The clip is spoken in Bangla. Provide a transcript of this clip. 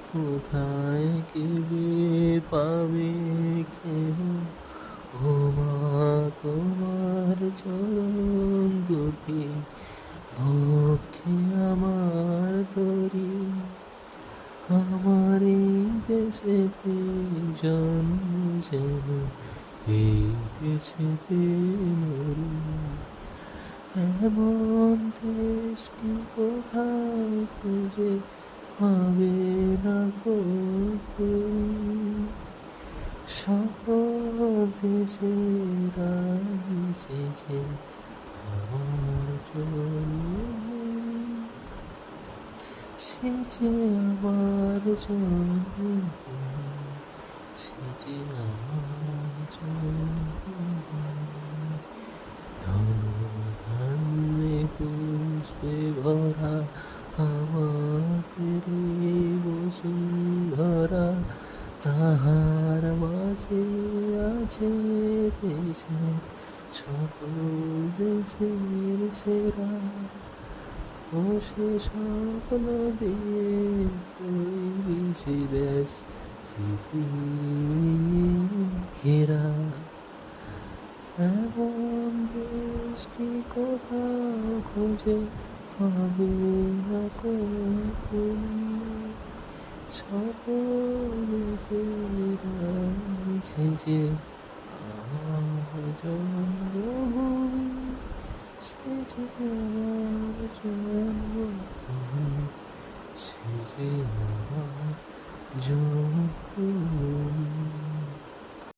কোথায় কেবে পাবে কেহ ও মা তোমার চরণ দুটি বক্ষে আমার তরি আমার এই দেশে জন্ম যেন এই দেশেতে মরি এমন দেশটি কোথাও খুঁজে পাবে না গো তুমি সকল দেশের এসেছে আমার জন্য সে যে আমার জন্য সে যে আমার জন্য ধন ধান্যে পুষ্পে ভরা আমাদের বসুন্ধরা তাহার মাঝে আছে দেশের সকল দেশের সেরা ও সে স্বপ্ন দিয়ে তৈরি সে দেশ স্মৃতি ঘেরা এমন দেশটি কোথাও খুঁজে পাবে না কো তুমি সকল সে যে আমার জন্মভূমি সে যে আমার জন্মভূমি সে যে আমার জন্মভূমি